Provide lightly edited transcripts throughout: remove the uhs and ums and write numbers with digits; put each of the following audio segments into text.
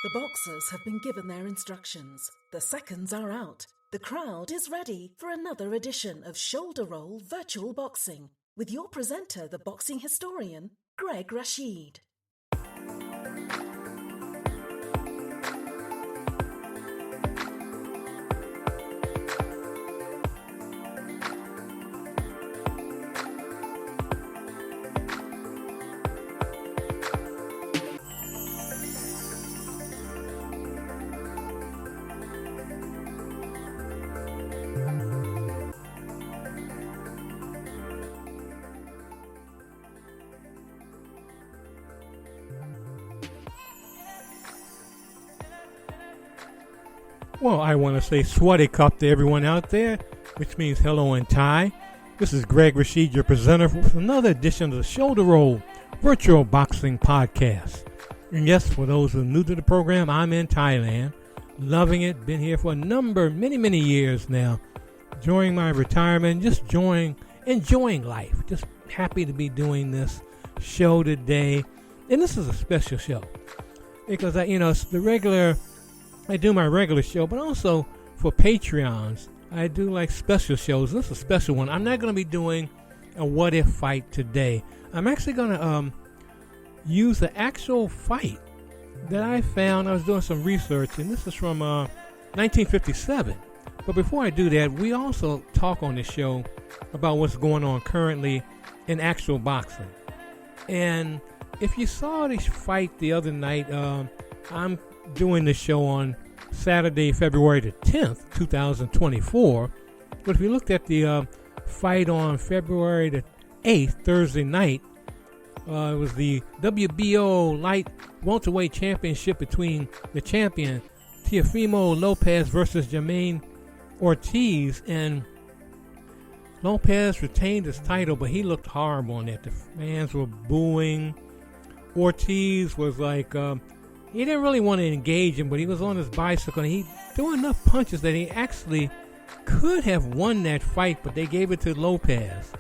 The boxers have been given their instructions. The seconds are out. The crowd is ready for another edition of Shoulder Roll Virtual Boxing with your presenter, the boxing historian, Greg Rashid. Well, I want to say Swaddy Cup to everyone out there, which means hello in Thai. This is Greg Rashid, your presenter for another edition of the Shoulder Roll Virtual Boxing Podcast. And yes, for those who are new to the program, I'm in Thailand, loving it, been here for many years now, enjoying my retirement, just enjoying life, just happy to be doing this show today. And this is a special show because, it's the regular... I do my regular show, but also for Patreons, I do like special shows. This is a special one. I'm not going to be doing a what if fight today. I'm actually going to use the actual fight that I found. I was doing some research, and this is from 1957. But before I do that, we also talk on this show about what's going on currently in actual boxing. And if you saw this fight the other night, I'm doing the show on Saturday, February the 10th, 2024. But if you looked at the fight on February the 8th, Thursday night, it was the WBO Light Welterweight Championship between the champion Teofimo Lopez versus Jermaine Ortiz. And Lopez retained his title, but he looked horrible on that. The fans were booing. Ortiz was like... he didn't really want to engage him, but he was on his bicycle, and he threw enough punches that he actually could have won that fight, but they gave it to Lopez.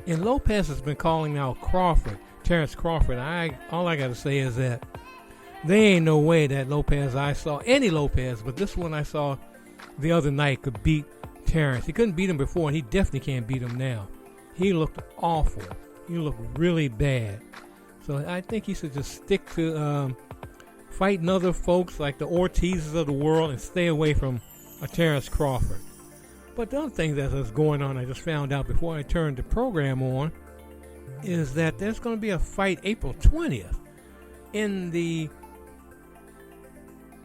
And Lopez has been calling out Terrence Crawford. All I got to say is that there ain't no way that I saw any Lopez, but this one I saw the other night could beat Terrence. He couldn't beat him before, and he definitely can't beat him now. He looked awful. He looked really bad. So I think he should just stick to... fighting other folks like the Ortizes of the world and stay away from a Terrence Crawford. But the other thing that's going on, I just found out before I turned the program on, is that there's going to be a fight April 20th it's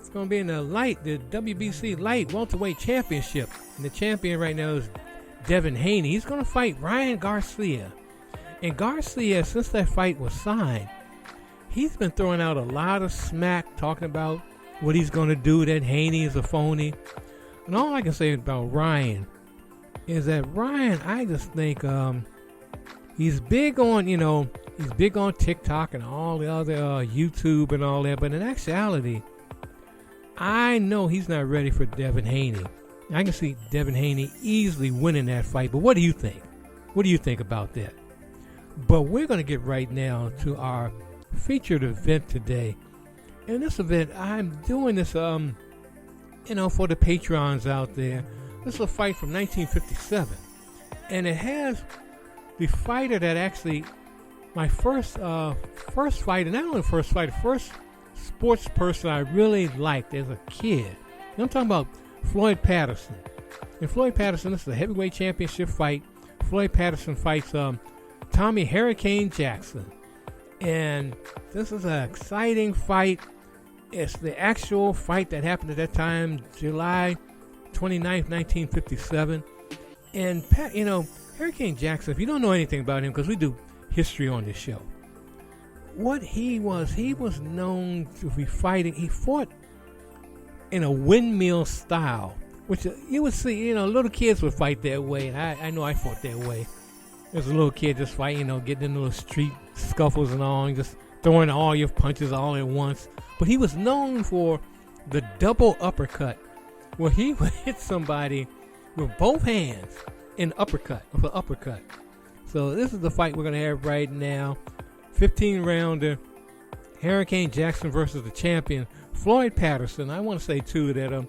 going to be in the WBC Light Welterweight Championship. And the champion right now is Devin Haney. He's going to fight Ryan Garcia. And Garcia, since that fight was signed, he's been throwing out a lot of smack, talking about what he's going to do, that Haney is a phony. And all I can say about Ryan is that Ryan, I just think he's big on, he's big on TikTok and all the other YouTube and all that. But in actuality, I know he's not ready for Devin Haney. I can see Devin Haney easily winning that fight. But what do you think? What do you think about that? But we're going to get right now to our featured event today. In this event, I'm doing this for the Patreons out there. This is a fight from 1957, and it has the fighter that actually my first fighter, not only first fighter, first sports person I really liked as a kid. And I'm talking about Floyd Patterson. And Floyd Patterson, this is a heavyweight championship fight. Floyd Patterson fights Tommy Hurricane Jackson. And this is an exciting fight. It's the actual fight that happened at that time, July 29th, 1957. And, Hurricane Jackson, if you don't know anything about him, because we do history on this show, what he was known to be fighting. He fought in a windmill style, which you would see, little kids would fight that way. And I know I fought that way. As a little kid, just fighting, getting in little street scuffles and all, and just throwing all your punches all at once. But he was known for the double uppercut, where he would hit somebody with both hands in uppercut. So this is the fight we're going to have right now. 15-rounder, Hurricane Jackson versus the champion, Floyd Patterson. I want to say, too, that,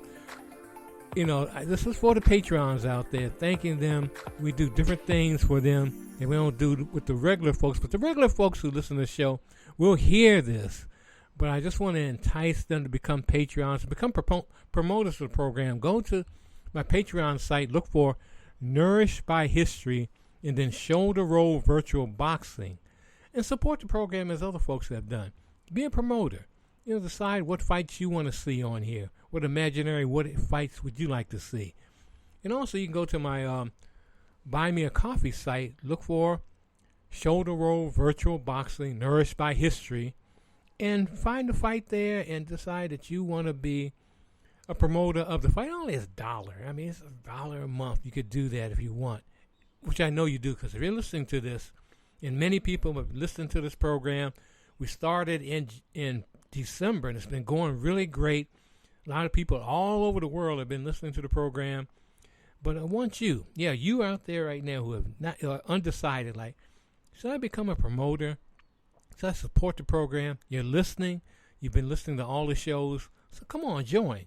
this is for the Patreons out there, thanking them. We do different things for them, and we don't do with the regular folks. But the regular folks who listen to the show will hear this. But I just want to entice them to become Patreons, to become promoters of the program. Go to my Patreon site, look for Nourished by History, and then Shoulder Roll Virtual Boxing, and support the program as other folks have done. Be a promoter. Decide what fights you want to see on here. What fights would you like to see? And also, you can go to my Buy Me a Coffee site, look for Shoulder Roll Virtual Boxing, Nourished by History, and find a fight there and decide that you want to be a promoter of the fight. Only it's $1. I mean, it's $1 a month. You could do that if you want, which I know you do, because if you're listening to this, and many people have listened to this program, we started in December, and it's been going really great. A lot of people all over the world have been listening to the program. But I want you out there right now who have not undecided, like, should I become a promoter? Should I support the program? You're listening. You've been listening to all the shows. So come on, join.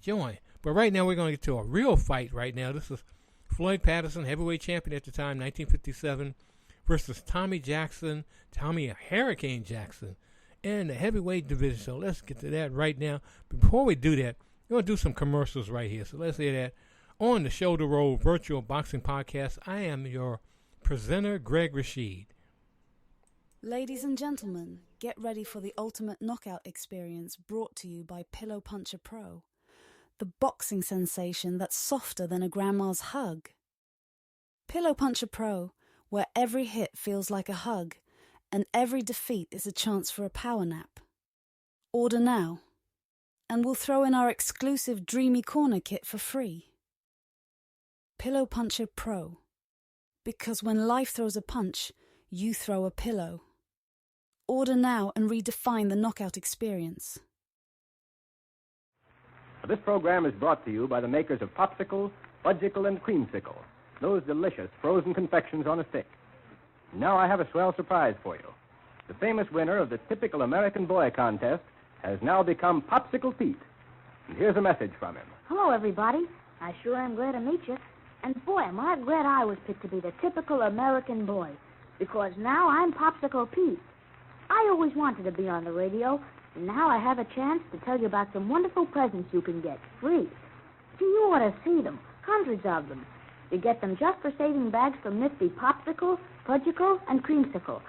But right now we're going to get to a real fight right now. This is Floyd Patterson, heavyweight champion at the time, 1957, versus Tommy Hurricane Jackson, in the heavyweight division. So let's get to that right now. But before we do that, we're going to do some commercials right here. So let's hear that. On the Shoulder Roll Virtual Boxing Podcast, I am your presenter, Greg Rashid. Ladies and gentlemen, get ready for the ultimate knockout experience brought to you by Pillow Puncher Pro, the boxing sensation that's softer than a grandma's hug. Pillow Puncher Pro, where every hit feels like a hug and every defeat is a chance for a power nap. Order now, and we'll throw in our exclusive Dreamy Corner kit for free. Pillow Puncher Pro, because when life throws a punch, you throw a pillow. Order now and redefine the knockout experience. This program is brought to you by the makers of Popsicle, Fudgicle, and Creamsicle, those delicious frozen confections on a stick. Now I have a swell surprise for you. The famous winner of the Typical American Boy contest has now become Popsicle Pete. And here's a message from him. Hello, everybody. I sure am glad to meet you. And boy, am I glad I was picked to be the Typical American Boy, because now I'm Popsicle Pete. I always wanted to be on the radio, and now I have a chance to tell you about some wonderful presents you can get free. Gee, you ought to see them, hundreds of them. You get them just for saving bags from nifty Popsicle, Fudgicle, and Creamsicle.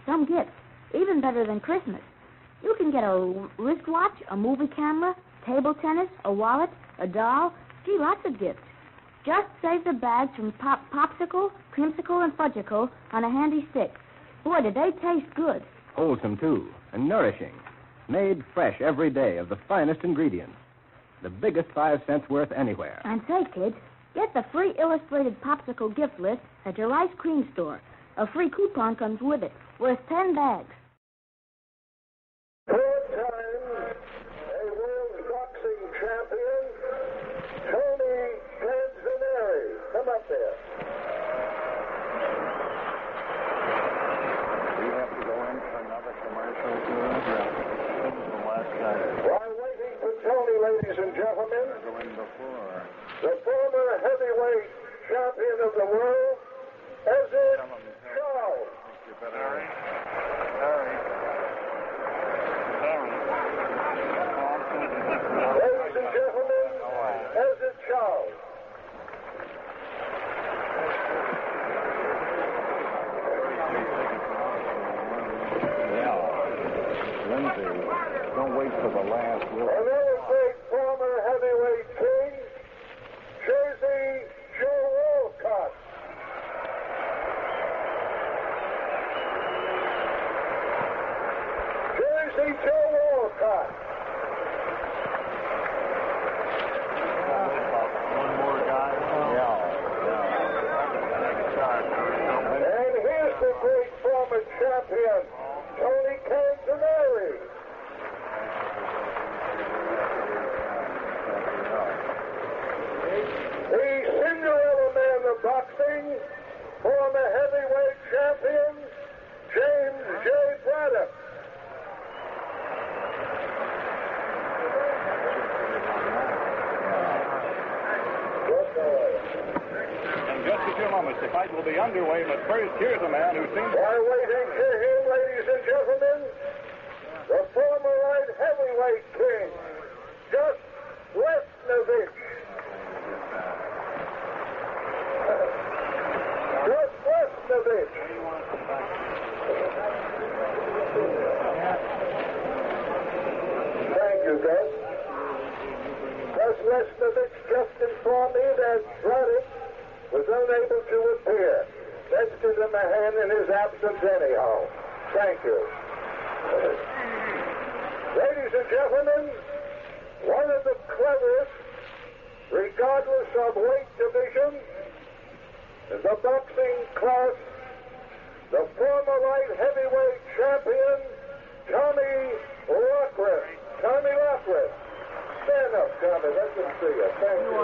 Some gifts, even better than Christmas. You can get a wristwatch, a movie camera, table tennis, a wallet, a doll. Gee, lots of gifts. Just save the bags from Popsicle, Creamsicle, and Fudgicle on a handy stick. Boy, do they taste good. Wholesome, too, and nourishing. Made fresh every day of the finest ingredients. The biggest 5 cents worth anywhere. And say, kids, get the free illustrated Popsicle gift list at your ice cream store. A free coupon comes with it, worth 10 bags. 4 times a world boxing champion, Tony Canzoneri. Come up there. We have to go in for another commercial the last guy. While waiting for Tony, ladies and gentlemen, the former heavyweight champion of the world, Ezzard Charles. Ladies and gentlemen, Ezzard Charles. Don't wait for the last word. Another great former heavyweight king, Jersey Joe Walcott. Jersey Joe Walcott. One more guy. And here's the great former champion, Tony Canzoneri. promise. The fight will be underway, but first, here's a man who seems... While waiting for him, ladies and gentlemen, the former light heavyweight king, Just Lesnovich. Just Lesnovich. Thank you, Gus. Just Lesnovich just informed me that Braddock was unable to appear. Let's give him a hand in his absence anyhow. Thank you. Ladies and gentlemen, one of the cleverest, regardless of weight division, in the boxing class, the former light heavyweight champion, Tommy Loughran. Tommy Loughran. Stand up, Tommy. Let them see you. Thank you.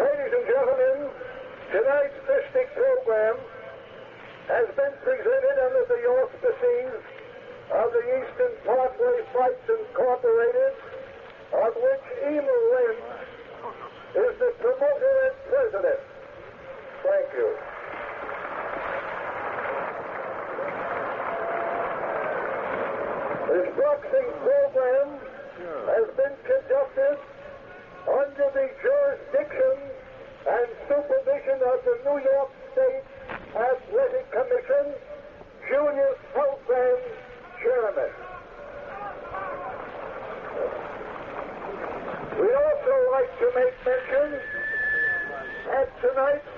Ladies and gentlemen, tonight's Mystic program has been presented under the auspices of the Eastern Parkway Fights Incorporated, of which Emil Lynch is the promoter and president. Thank you. This boxing program has been conducted under the jurisdiction and supervision of the New York State Athletic Commission, Junior Southland Chairman. We'd also like to make mention that tonight's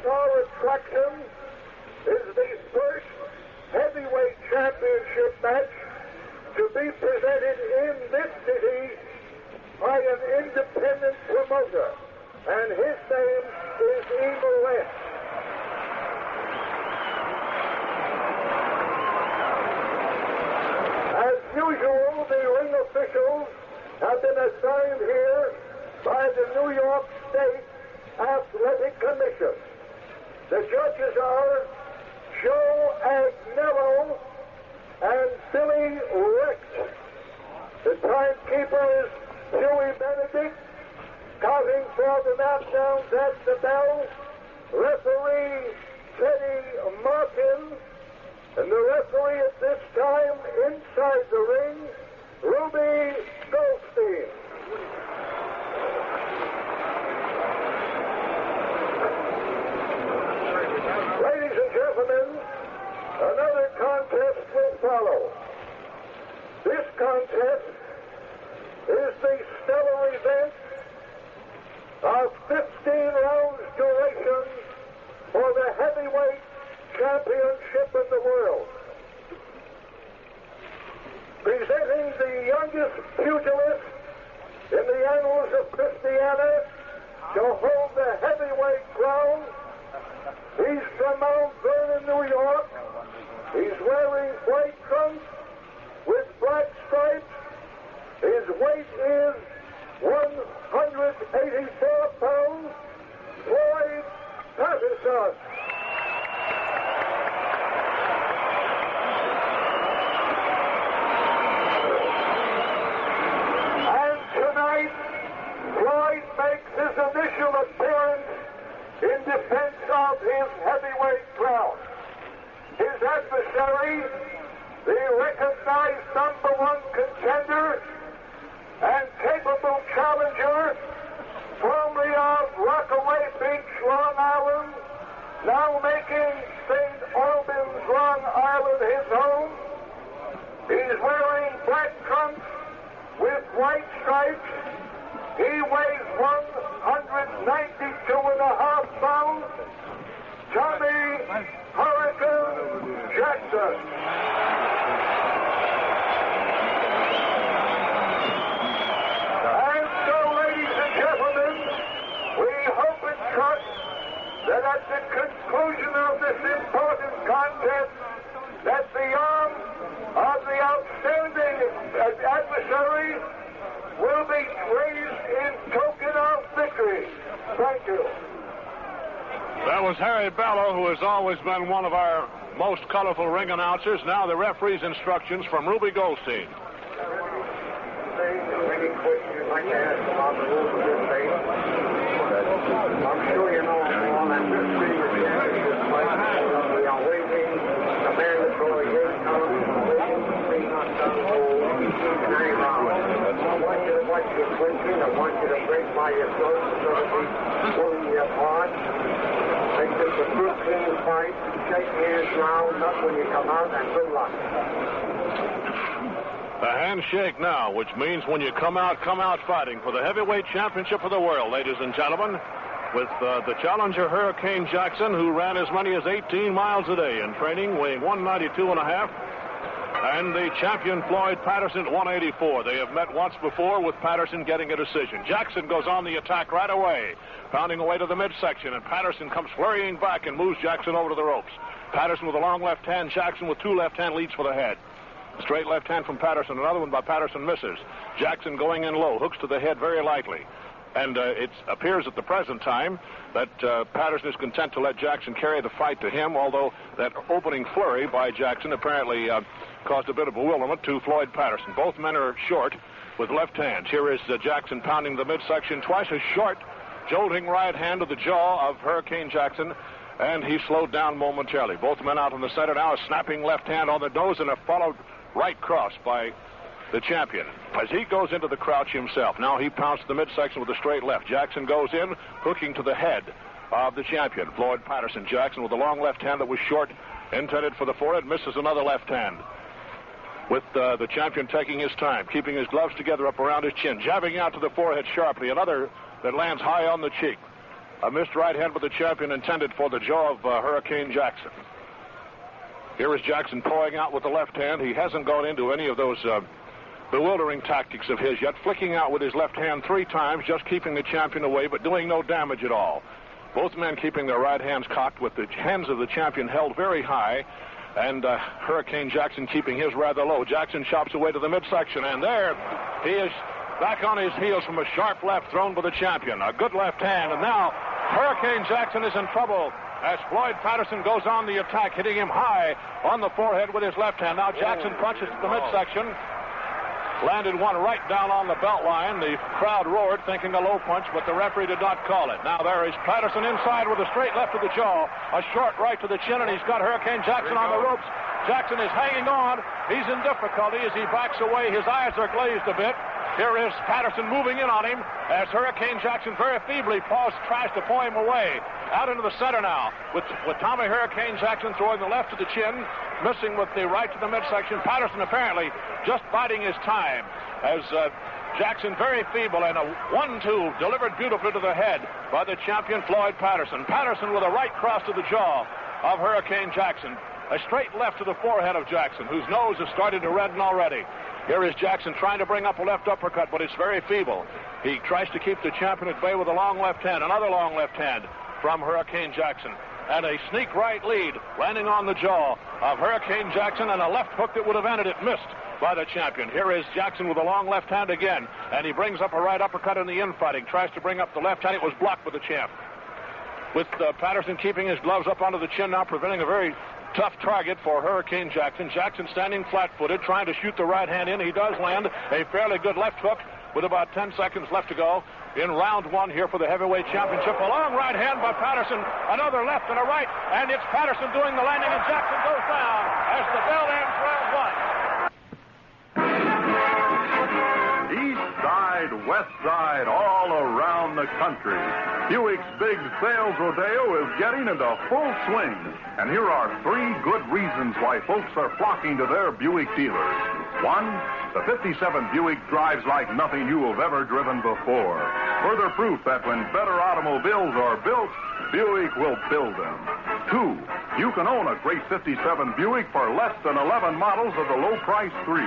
star attraction is the first heavyweight championship match to be presented in this city by an independent promoter, and his name is Emil Lynch. As usual, the ring officials have been assigned here by the New York State Athletic Commission. The judges are Joe Agnello and Billy Rex. The timekeeper is Huey Benedict, counting for the knockdowns at the bell. Referee Teddy Martin, and the referee at this time inside the ring, Ruby Goldstein. Ladies and gentlemen, another contest will follow. This contest is the stellar event of 15 rounds duration for the heavyweight championship in the world. Presenting the youngest pugilist in the annals of Christiana to hold the heavyweight crown. He's from Mount Vernon, New York. He's wearing white trunks with black stripes. His weight is 184 pounds. Floyd Patterson. And tonight, Floyd makes his initial appearance in defense of his heavyweight crown. His adversary, the recognized #1 contender and capable challenger, formerly of Rockaway Beach, Long Island, now making St. Albans, Long Island his home. He's wearing black trunks with white stripes. He weighs 192.5 pounds. Tommy Hurricane Jackson. And so, ladies and gentlemen, we hope and trust that at the conclusion of this important contest, that the arm of the outstanding adversary will be raised in token of victory. Thank you. That was Harry Bello, who has always been one of our most colorful ring announcers. Now the referee's instructions from Ruby Goldstein. Any questions like to ask about the rules of this race. I'm sure you know them all, and this being a championship fight, we are waiting the mandatory 8 counts, waiting for 3 knockdown holds in any round. I want you to watch your clinching. I want you to break by your throat instead of pulling you apart. Make this a good, clean fight. Shake hands now, not when you come out, and good luck. A handshake now, which means when you come out fighting for the heavyweight championship of the world, ladies and gentlemen, with the challenger Hurricane Jackson, who ran as many as 18 miles a day in training, weighing 192.5, and the champion Floyd Patterson at 184. They have met once before, with Patterson getting a decision. Jackson goes on the attack right away, pounding away to the midsection, and Patterson comes flurrying back and moves Jackson over to the ropes. Patterson with a long left hand, Jackson with 2 left hand leads for the head. Straight left hand from Patterson, another one by Patterson misses. Jackson going in low, hooks to the head very lightly. And it appears at the present time that Patterson is content to let Jackson carry the fight to him, although that opening flurry by Jackson apparently caused a bit of bewilderment to Floyd Patterson. Both men are short with left hands. Here is Jackson pounding the midsection twice, a short, jolting right hand to the jaw of Hurricane Jackson, and he slowed down momentarily. Both men out in the center now, a snapping left hand on the nose and a followed right cross by the champion as he goes into the crouch himself. Now he pounced the midsection with a straight left. Jackson goes in, hooking to the head of the champion, Floyd Patterson. Jackson with a long left hand that was short, intended for the forehead, misses another left hand. With the champion taking his time, keeping his gloves together up around his chin, jabbing out to the forehead sharply, another that lands high on the cheek. A missed right hand by the champion intended for the jaw of Hurricane Jackson. Here is Jackson pulling out with the left hand. He hasn't gone into any of those bewildering tactics of his yet, flicking out with his left hand 3 times, just keeping the champion away, but doing no damage at all. Both men keeping their right hands cocked with the hands of the champion held very high, and Hurricane Jackson keeping his rather low. Jackson chops away to the midsection, and there he is back on his heels from a sharp left thrown by the champion. A good left hand, and now Hurricane Jackson is in trouble as Floyd Patterson goes on the attack, hitting him high on the forehead with his left hand. Now Jackson punches to the midsection. Landed one right down on the belt line. The crowd roared, thinking a low punch, but the referee did not call it. Now there is Patterson inside with a straight left to the jaw, a short right to the chin, and he's got Hurricane Jackson on the ropes. Jackson is hanging on. He's in difficulty as he backs away. His eyes are glazed a bit. Here is Patterson moving in on him as Hurricane Jackson very feebly tries to pull him away. Out into the center now with Tommy Hurricane Jackson throwing the left to the chin, missing with the right to the midsection. Patterson apparently just biding his time as Jackson very feeble, and a 1-2 delivered beautifully to the head by the champion Floyd Patterson. Patterson with a right cross to the jaw of Hurricane Jackson. A straight left to the forehead of Jackson, whose nose has started to redden already. Here is Jackson trying to bring up a left uppercut, but it's very feeble. He tries to keep the champion at bay with a long left hand, another long left hand from Hurricane Jackson. And a sneak right lead landing on the jaw of Hurricane Jackson, and a left hook that would have ended it missed by the champion. Here is Jackson with a long left hand again, and he brings up a right uppercut in the infighting. Tries to bring up the left hand. It was blocked by the champ. With Patterson keeping his gloves up onto the chin now, preventing a very tough target for Hurricane Jackson. Jackson standing flat-footed, trying to shoot the right hand in. He does land a fairly good left hook with about 10 seconds left to go in round 1 here for the heavyweight championship. A long right hand by Patterson, another left and a right, and it's Patterson doing the landing, and Jackson goes down as the bell ends round 1. East side, west side, all around the country, Buick's big sales rodeo is getting into full swing. And here are 3 good reasons why folks are flocking to their Buick dealers. 1, the 57 Buick drives like nothing you have ever driven before. Further proof that when better automobiles are built, Buick will build them. 2, you can own a great 57 Buick for less than 11 models of the low-price 3.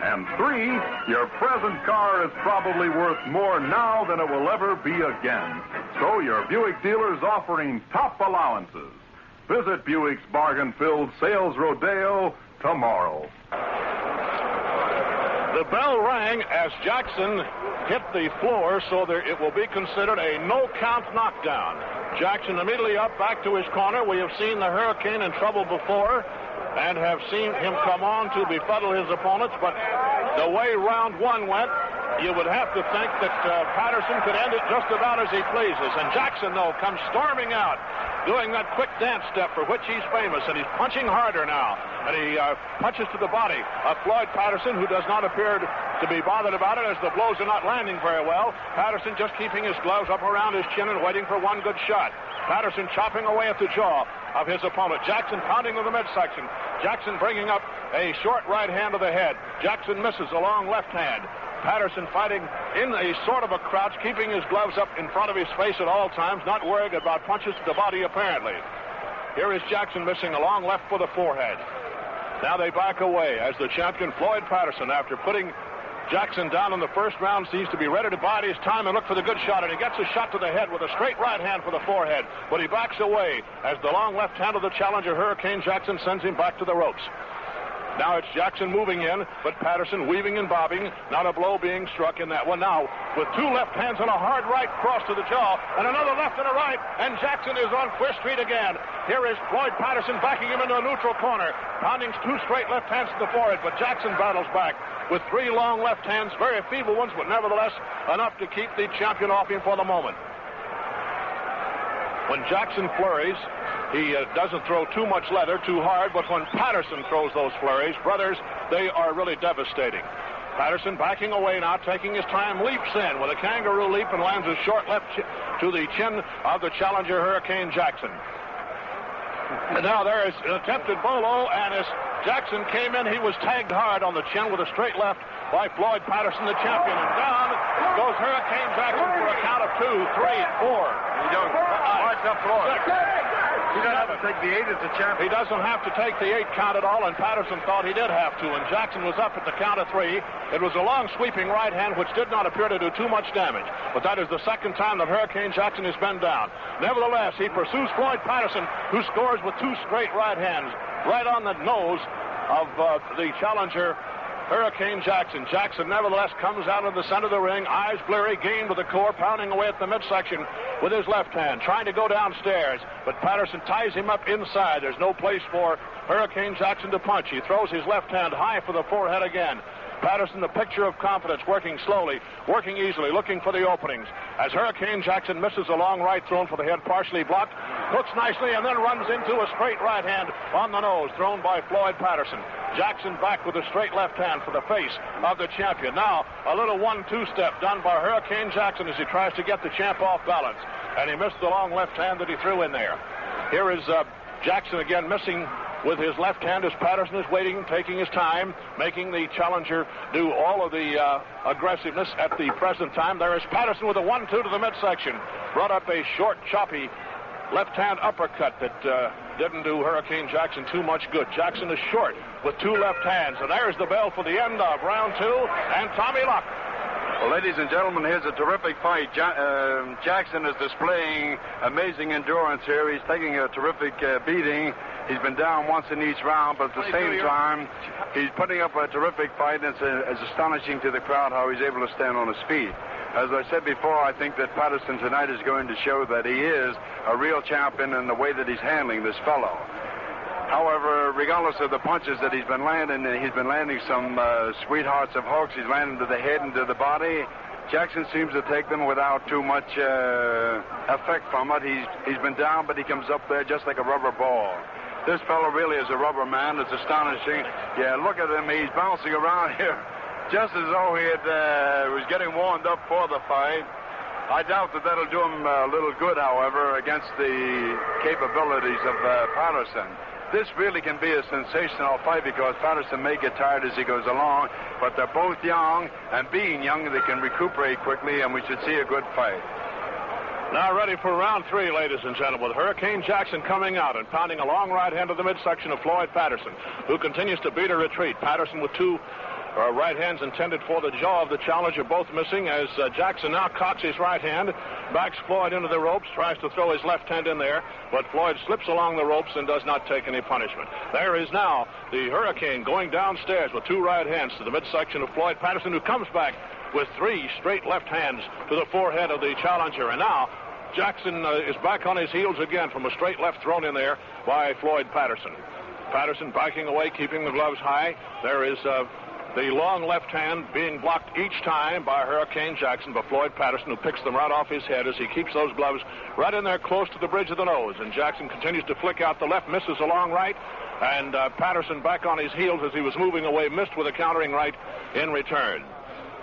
And 3, your present car is probably worth more now than it will ever be again. So your Buick dealer's offering top allowances. Visit Buick's bargain-filled sales rodeo tomorrow. The bell rang as Jackson hit the floor, so it will be considered a no-count knockdown. Jackson immediately up back to his corner. We have seen the Hurricane in trouble before and have seen him come on to befuddle his opponents, but the way round 1 went, you would have to think that Patterson could end it just about as he pleases. And Jackson, though, comes storming out, doing that quick dance step for which he's famous, and he's punching harder now. And he punches to the body of Floyd Patterson, who does not appear to be bothered about it as the blows are not landing very well. Patterson just keeping his gloves up around his chin and waiting for one good shot. Patterson chopping away at the jaw of his opponent. Jackson pounding to the midsection. Jackson bringing up a short right hand to the head. Jackson misses a long left hand. Patterson fighting in a sort of a crouch, keeping his gloves up in front of his face at all times, not worried about punches to the body apparently. Here is Jackson missing a long left for the forehead. Now they back away as the champion Floyd Patterson, after putting Jackson down in the first round, seems to be ready to bide his time and look for the good shot, and he gets a shot to the head with a straight right hand for the forehead, but he backs away as the long left hand of the challenger, Hurricane Jackson, sends him back to the ropes. Now it's Jackson moving in, but Patterson weaving and bobbing, not a blow being struck in that one. Now, with two left hands and a hard right cross to the jaw, and another left and a right, and Jackson is on First Street again. Here is Floyd Patterson backing him into a neutral corner, pounding two straight left hands to the forehead, but Jackson battles back with three long left hands, very feeble ones, but nevertheless enough to keep the champion off him for the moment. When Jackson flurries, he doesn't throw too much leather, too hard, but when Patterson throws those flurries, brothers, they are really devastating. Patterson backing away now, taking his time, leaps in with a kangaroo leap and lands a short left to the chin of the challenger, Hurricane Jackson. And now there is an attempted bolo, and as Jackson came in, he was tagged hard on the chin with a straight left by Floyd Patterson, the champion. And down goes Hurricane Jackson for a count of 2, 3, 4. He don't. March up Floyd. He doesn't have to take the 8 as the champion. He doesn't have to take the 8 count at all, and Patterson thought he did have to, and Jackson was up at the count of 3. It was a long sweeping right hand which did not appear to do too much damage, but that is the second time that Hurricane Jackson has been down. Nevertheless, he pursues Floyd Patterson, who scores with two straight right hands right on the nose of the challenger, Hurricane Jackson. Jackson nevertheless comes out of the center of the ring, eyes bleary, gained with the core, pounding away at the midsection with his left hand, trying to go downstairs, but Patterson ties him up inside. There's no place for Hurricane Jackson to punch. He throws his left hand high for the forehead again. Patterson, the picture of confidence, working slowly, working easily, looking for the openings. As Hurricane Jackson misses a long right thrown for the head, partially blocked, hooks nicely, and then runs into a straight right hand on the nose, thrown by Floyd Patterson. Jackson back with a straight left hand for the face of the champion. Now, a little 1-2 step done by Hurricane Jackson as he tries to get the champ off balance. And he missed the long left hand that he threw in there. Here is Jackson again missing with his left hand as Patterson is waiting, taking his time, making the challenger do all of the aggressiveness at the present time. There is Patterson with a 1-2 to the midsection. Brought up a short, choppy left-hand uppercut that didn't do Hurricane Jackson too much good. Jackson is short with two left hands. And there's the bell for the end of round 2. And Tommy Luck. Well, ladies and gentlemen, here's a terrific fight. Jackson is displaying amazing endurance here. He's taking a terrific beating. He's been down once in each round, but at the same time, he's putting up a terrific fight, and it's astonishing to the crowd how he's able to stand on his feet. As I said before, I think that Patterson tonight is going to show that he is a real champion in the way that he's handling this fellow. However, regardless of the punches that he's been landing some sweethearts of hooks. He's landing to the head and to the body. Jackson seems to take them without too much effect from it. He's been down, but he comes up there just like a rubber ball. This fellow really is a rubber man. It's astonishing. Yeah, look at him. He's bouncing around here just as though he was getting warmed up for the fight. I doubt that'll do him a little good, however, against the capabilities of Patterson. This really can be a sensational fight because Patterson may get tired as he goes along, but they're both young, and being young, they can recuperate quickly, and we should see a good fight. Now ready for round 3, ladies and gentlemen. Hurricane Jackson coming out and pounding a long right hand to the midsection of Floyd Patterson, who continues to beat a retreat. Patterson with two right hands intended for the jaw of the challenger, both missing, as Jackson now cocks his right hand, backs Floyd into the ropes, tries to throw his left hand in there, but Floyd slips along the ropes and does not take any punishment. There is now the Hurricane going downstairs with two right hands to the midsection of Floyd Patterson, who comes back with three straight left hands to the forehead of the challenger. And now Jackson is back on his heels again from a straight left thrown in there by Floyd Patterson. Patterson backing away, keeping the gloves high. There is The long left hand being blocked each time by Hurricane Jackson, but Floyd Patterson, who picks them right off his head as he keeps those gloves right in there close to the bridge of the nose. And Jackson continues to flick out the left, misses a long right, and Patterson back on his heels as he was moving away, missed with a countering right in return.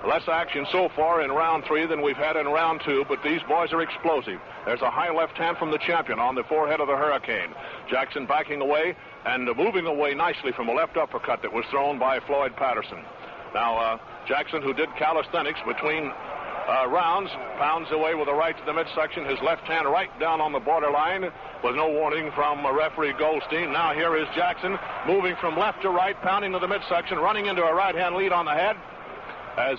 Less action so far in round 3 than we've had in round 2, but these boys are explosive. There's a high left hand from the champion on the forehead of the Hurricane. Jackson backing away and moving away nicely from a left uppercut that was thrown by Floyd Patterson. Now, Jackson, who did calisthenics between rounds, pounds away with a right to the midsection, his left hand right down on the borderline with no warning from referee Goldstein. Now here is Jackson moving from left to right, pounding to the midsection, running into a right-hand lead on the head as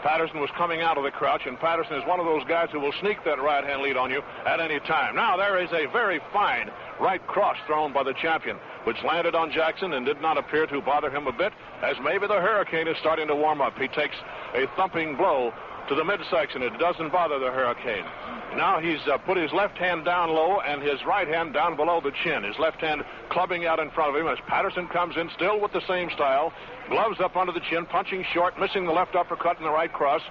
Patterson was coming out of the crouch, and Patterson is one of those guys who will sneak that right-hand lead on you at any time. Now there is a very fine right cross thrown by the champion, which landed on Jackson and did not appear to bother him a bit, as maybe the Hurricane is starting to warm up. He takes a thumping blow to the midsection. It doesn't bother the Hurricane. Now he's put his left hand down low and his right hand down below the chin. His left hand clubbing out in front of him as Patterson comes in still with the same style. Gloves up under the chin, punching short, missing the left uppercut and the right cross.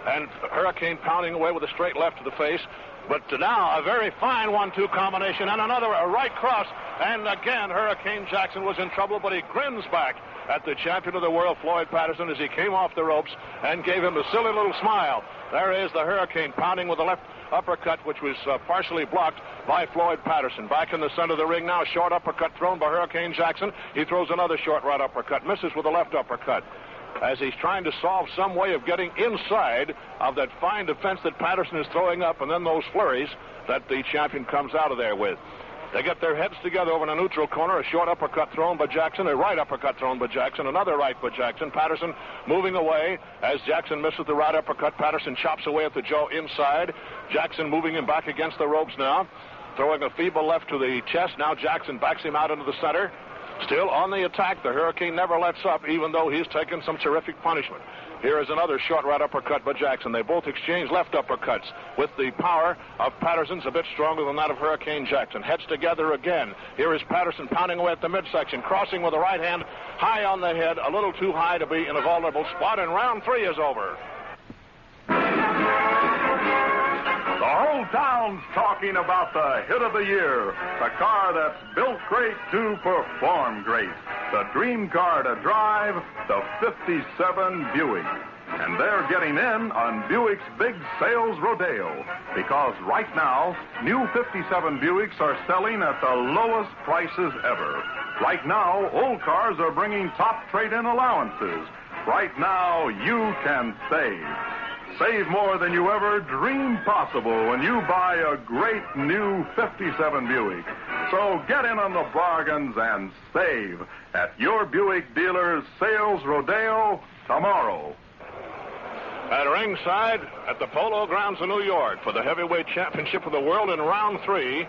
And Hurricane pounding away with a straight left to the face. But now a very fine 1-2 combination and another right cross. And again, Hurricane Jackson was in trouble, but he grins back at the champion of the world, Floyd Patterson, as he came off the ropes and gave him a silly little smile. There is the Hurricane pounding with the left uppercut, which was partially blocked by Floyd Patterson. Back in the center of the ring now, short uppercut thrown by Hurricane Jackson. He throws another short right uppercut, misses with the left uppercut, as he's trying to solve some way of getting inside of that fine defense that Patterson is throwing up, and then those flurries that the champion comes out of there with. They get their heads together over in a neutral corner. A short uppercut thrown by Jackson, a right uppercut thrown by Jackson, another right by Jackson. Patterson moving away as Jackson misses the right uppercut. Patterson chops away at the jaw inside. Jackson moving him back against the ropes now, throwing a feeble left to the chest. Now Jackson backs him out into the center. Still on the attack. The Hurricane never lets up, even though he's taken some terrific punishment. Here is another short right uppercut by Jackson. They both exchange left uppercuts, with the power of Patterson's a bit stronger than that of Hurricane Jackson. Heads together again. Here is Patterson pounding away at the midsection, crossing with the right hand high on the head, a little too high to be in a vulnerable spot, and round 3 is over. The whole town's talking about the hit of the year, the car that's built great to perform great, the dream car to drive, the 57 Buick. And they're getting in on Buick's big sales rodeo, because right now, new 57 Buicks are selling at the lowest prices ever. Right now, old cars are bringing top trade-in allowances. Right now, you can save. Save more than you ever dreamed possible when you buy a great new 57 Buick. So get in on the bargains and save at your Buick dealer's sales rodeo tomorrow. At ringside at the Polo Grounds of New York for the heavyweight championship of the world in round 3,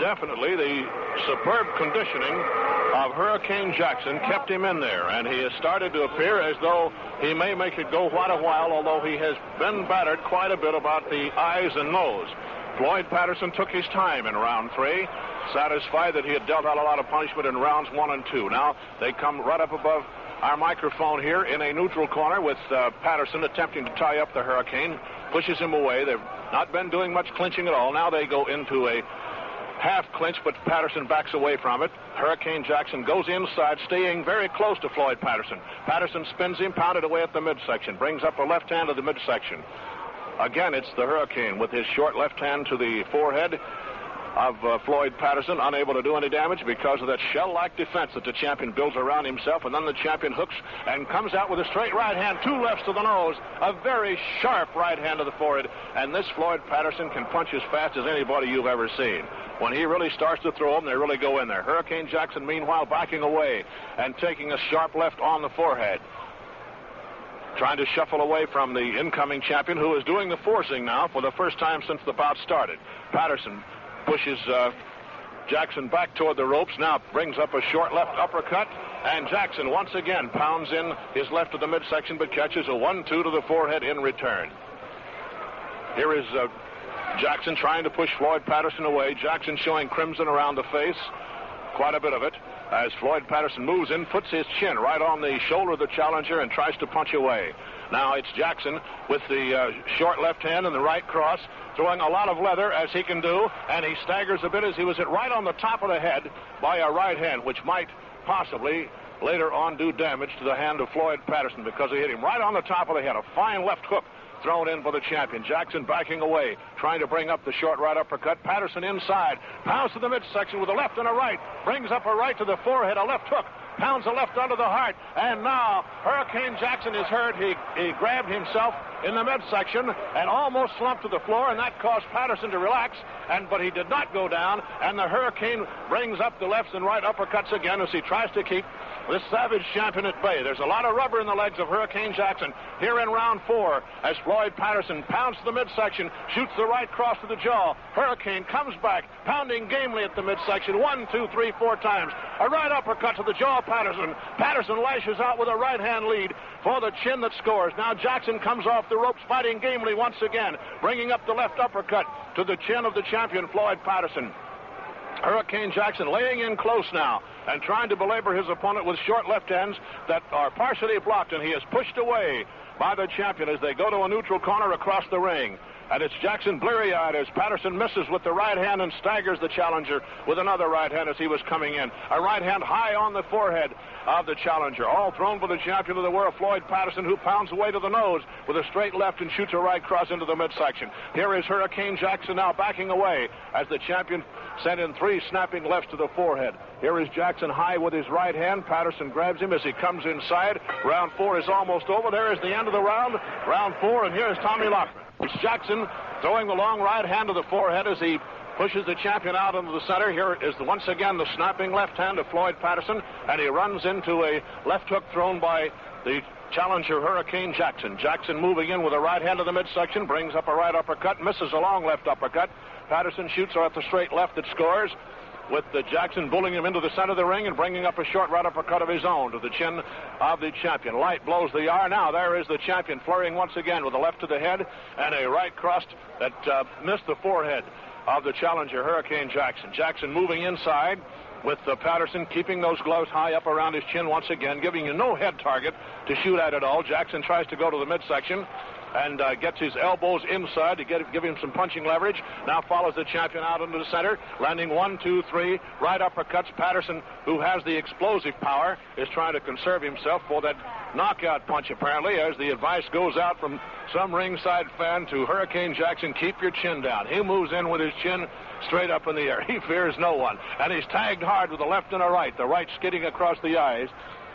definitely the superb conditioning of Hurricane Jackson kept him in there, and he has started to appear as though he may make it go quite a while, although he has been battered quite a bit about the eyes and nose. Floyd Patterson took his time in round 3, satisfied that he had dealt out a lot of punishment in rounds 1 and 2. Now they come right up above our microphone here in a neutral corner with Patterson attempting to tie up the Hurricane, pushes him away. They've not been doing much clinching at all. Now they go into a half clinch, but Patterson backs away from it. Hurricane Jackson goes inside, staying very close to Floyd Patterson. Patterson spins him, pounded away at the midsection, brings up a left hand to the midsection. Again, it's the Hurricane with his short left hand to the forehead of Floyd Patterson, unable to do any damage because of that shell-like defense that the champion builds around himself. And then the champion hooks and comes out with a straight right hand, 2 lefts to the nose, a very sharp right hand to the forehead. And this Floyd Patterson can punch as fast as anybody you've ever seen. When he really starts to throw them, they really go in there. Hurricane Jackson, meanwhile, backing away and taking a sharp left on the forehead, trying to shuffle away from the incoming champion, who is doing the forcing now for the first time since the bout started. Patterson pushes Jackson back toward the ropes, now brings up a short left uppercut, and Jackson once again pounds in his left to the midsection, but catches a 1-2 to the forehead in return. Here is Jackson trying to push Floyd Patterson away. Jackson showing crimson around the face, quite a bit of it. as Floyd Patterson moves in, puts his chin right on the shoulder of the challenger and tries to punch away. Now it's Jackson with the short left hand and the right cross, throwing a lot of leather as he can do, and he staggers a bit as he was hit right on the top of the head by a right hand, which might possibly later on do damage to the hand of Floyd Patterson because he hit him right on the top of the head. A fine left hook thrown in for the champion. Jackson backing away, trying to bring up the short right uppercut. Patterson inside, pounds to the midsection with a left and a right, brings up a right to the forehead, a left hook, pounds a left under the heart, and now Hurricane Jackson is hurt. He grabbed himself in the midsection and almost slumped to the floor, and that caused Patterson to relax, but he did not go down, and the Hurricane brings up the lefts and right uppercuts again as he tries to keep this savage champion at bay. There's a lot of rubber in the legs of Hurricane Jackson here in round 4 as Floyd Patterson pounds to the midsection, shoots the right cross to the jaw. Hurricane comes back, pounding gamely at the midsection 1, 2, 3, 4 times. A right uppercut to the jaw of Patterson. Patterson lashes out with a right hand lead for the chin that scores. Now Jackson comes off the ropes, fighting gamely once again, bringing up the left uppercut to the chin of the champion, Floyd Patterson. Hurricane Jackson laying in close now and trying to belabor his opponent with short left hands that are partially blocked, and he is pushed away by the champion as they go to a neutral corner across the ring. And it's Jackson bleary-eyed as Patterson misses with the right hand and staggers the challenger with another right hand as he was coming in. A right hand high on the forehead of the challenger. All thrown for the champion of the world, Floyd Patterson, who pounds away to the nose with a straight left and shoots a right cross into the midsection. Here is Hurricane Jackson now backing away as the champion sent in 3 snapping lefts to the forehead. Here is Jackson high with his right hand. Patterson grabs him as he comes inside. Round 4 is almost over. There is the end of the round. Round 4, and here is Tommy Loughran. It's Jackson throwing the long right hand to the forehead as he pushes the champion out into the center. Here is once again the snapping left hand of Floyd Patterson, and he runs into a left hook thrown by the challenger Hurricane Jackson. Jackson moving in with a right hand to the midsection, brings up a right uppercut, misses a long left uppercut. Patterson shoots at the straight left that scores, with the Jackson bullying him into the center of the ring and bringing up a short right uppercut of his own to the chin of the champion. Light blows the R. Now there is the champion flurrying once again with a left to the head and a right cross that missed the forehead of the challenger Hurricane Jackson. Jackson moving inside with Patterson keeping those gloves high up around his chin once again, giving you no head target to shoot at all. Jackson tries to go to the midsection and gets his elbows inside to give him some punching leverage. Now follows the champion out into the center, landing 1, 2, 3 right uppercuts. Patterson, who has the explosive power, is trying to conserve himself for that knockout punch, apparently, as the advice goes out from some ringside fan to Hurricane Jackson, keep your chin down. He moves in with his chin straight up in the air. He fears no one, and he's tagged hard with a left and a right, the right skidding across the eyes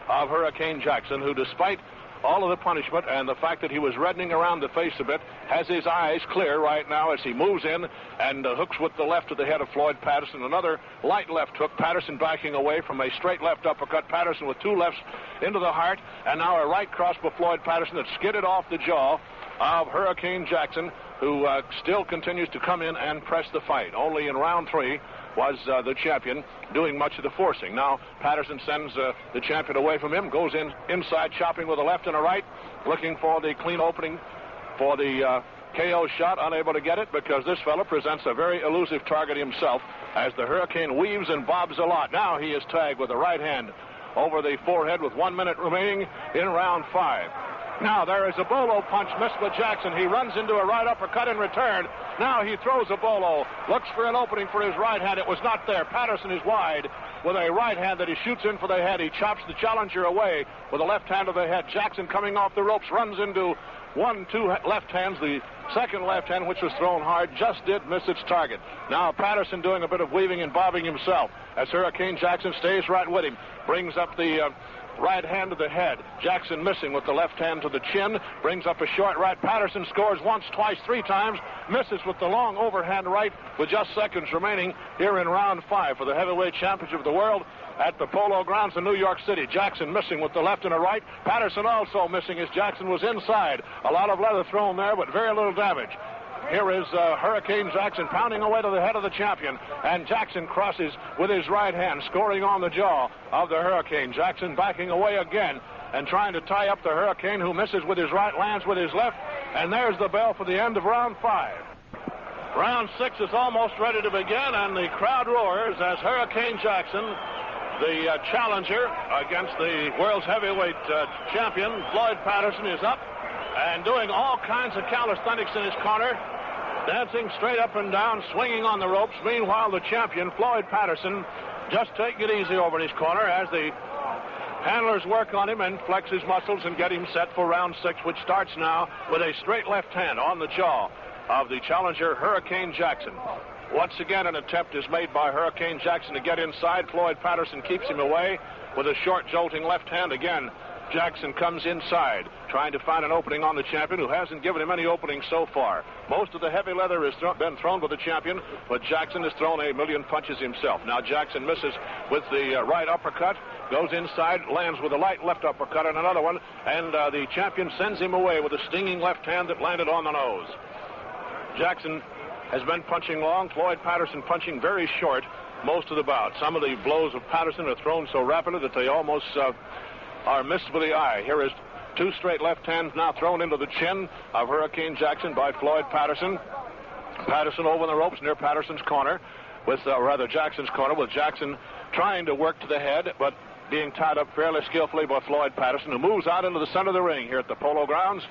of Hurricane Jackson, who, despite all of the punishment and the fact that he was reddening around the face a bit, has his eyes clear right now as he moves in and hooks with the left to the head of Floyd Patterson. Another light left hook. Patterson backing away from a straight left uppercut. Patterson with 2 lefts into the heart, and now a right cross for Floyd Patterson that skidded off the jaw of Hurricane Jackson, who still continues to come in and press the fight. Only in round 3 was the champion doing much of the forcing. Now Patterson sends the champion away from him, goes inside, chopping with a left and a right, looking for the clean opening for the KO shot, unable to get it because this fellow presents a very elusive target himself as the Hurricane weaves and bobs a lot. Now he is tagged with a right hand over the forehead with 1 minute remaining in round 5. Now there is a bolo punch missed by Jackson. He runs into a right uppercut in return. Now he throws a bolo, looks for an opening for his right hand. It was not there. Patterson is wide with a right hand that he shoots in for the head. He chops the challenger away with a left hand to the head. Jackson coming off the ropes runs into 1, 2 left hands. The second left hand, which was thrown hard, just did miss its target. Now Patterson doing a bit of weaving and bobbing himself as Hurricane Jackson stays right with him. Brings up the right hand to the head. Jackson missing with the left hand to the chin. Brings up a short right. Patterson scores once, twice, 3 times. Misses with the long overhand right with just seconds remaining here in round 5 for the heavyweight championship of the world at the Polo Grounds in New York City. Jackson missing with the left and a right. Patterson also missing as Jackson was inside. A lot of leather thrown there, but very little damage. Here is Hurricane Jackson pounding away to the head of the champion, and Jackson crosses with his right hand, scoring on the jaw of the Hurricane. Jackson backing away again and trying to tie up the Hurricane, who misses with his right, lands with his left, and there's the bell for the end of round 5. Round 6 is almost ready to begin, and the crowd roars as Hurricane Jackson The challenger against the world's heavyweight champion, Floyd Patterson, is up and doing all kinds of calisthenics in his corner, dancing straight up and down, swinging on the ropes. Meanwhile, the champion, Floyd Patterson, just taking it easy over in his corner as the handlers work on him and flex his muscles and get him set for round 6, which starts now with a straight left hand on the jaw of the challenger, Hurricane Jackson. Once again, an attempt is made by Hurricane Jackson to get inside. Floyd Patterson keeps him away with a short, jolting left hand. Again, Jackson comes inside, trying to find an opening on the champion, who hasn't given him any opening so far. Most of the heavy leather has been thrown by the champion, but Jackson has thrown a million punches himself. Now Jackson misses with the right uppercut, goes inside, lands with a light left uppercut and another one, and the champion sends him away with a stinging left hand that landed on the nose. Jackson has been punching long, Floyd Patterson punching very short most of the bout. Some of the blows of Patterson are thrown so rapidly that they almost are missed with the eye. Here is 2 straight left hands now thrown into the chin of Hurricane Jackson by Floyd Patterson. Patterson over the ropes near Patterson's corner, with Jackson's corner, with Jackson trying to work to the head, but being tied up fairly skillfully by Floyd Patterson, who moves out into the center of the ring here at the Polo Grounds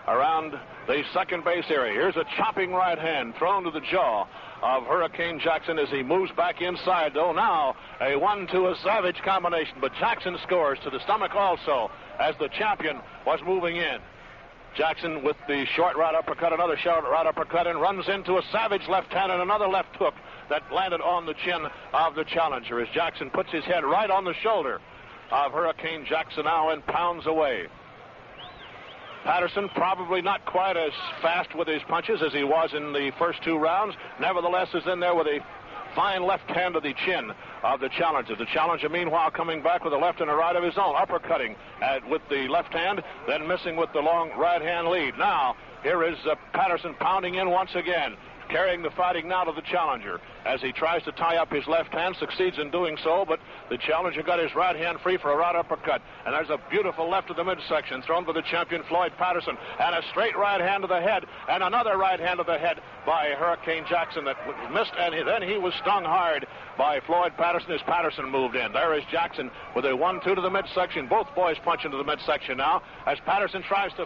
around the second base area. Here's a chopping right hand thrown to the jaw of Hurricane Jackson as he moves back inside, though now a 1-2, a savage combination, but Jackson scores to the stomach also as the champion was moving in. Jackson with the short right uppercut, another short right uppercut, and runs into a savage left hand and another left hook that landed on the chin of the challenger as Jackson puts his head right on the shoulder of Hurricane Jackson now and pounds away. Patterson probably not quite as fast with his punches as he was in the first 2 rounds. Nevertheless, is in there with a fine left hand to the chin of the challenger. The challenger, meanwhile, coming back with a left and a right of his own, uppercutting with the left hand, then missing with the long right hand lead. Now, here is Patterson pounding in once again, carrying the fighting now to the challenger as he tries to tie up his left hand, succeeds in doing so, but the challenger got his right hand free for a right uppercut, and there's a beautiful left to the midsection thrown by the champion Floyd Patterson, and a straight right hand to the head, and another right hand to the head by Hurricane Jackson that missed, and then he was stung hard by Floyd Patterson as Patterson moved in. There is Jackson with a 1-2 to the midsection. Both boys punch into the midsection now as Patterson tries to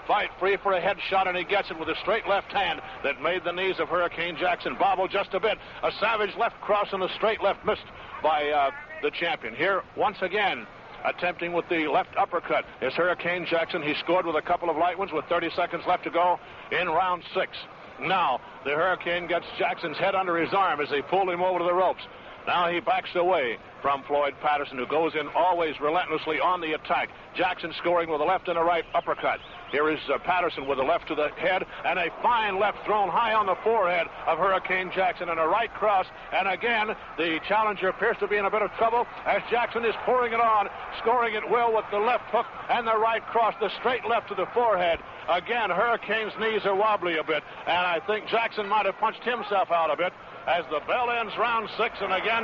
fight free for a headshot, and he gets it with a straight left hand that made the knees of Hurricane Jackson bobble just a bit. A savage left cross and a straight left missed by the champion. Here, once again, attempting with the left uppercut is Hurricane Jackson. He scored with a couple of light ones with 30 seconds left to go in round 6. Now, the Hurricane gets Jackson's head under his arm as they pulled him over to the ropes. Now he backs away from Floyd Patterson, who goes in always relentlessly on the attack. Jackson scoring with a left and a right uppercut. Here is Patterson with a left to the head and a fine left thrown high on the forehead of Hurricane Jackson, and a right cross. And again, the challenger appears to be in a bit of trouble as Jackson is pouring it on, scoring it well with the left hook and the right cross, the straight left to the forehead. Again, Hurricane's knees are wobbly a bit, and I think Jackson might have punched himself out a bit as the bell ends round 6, and again,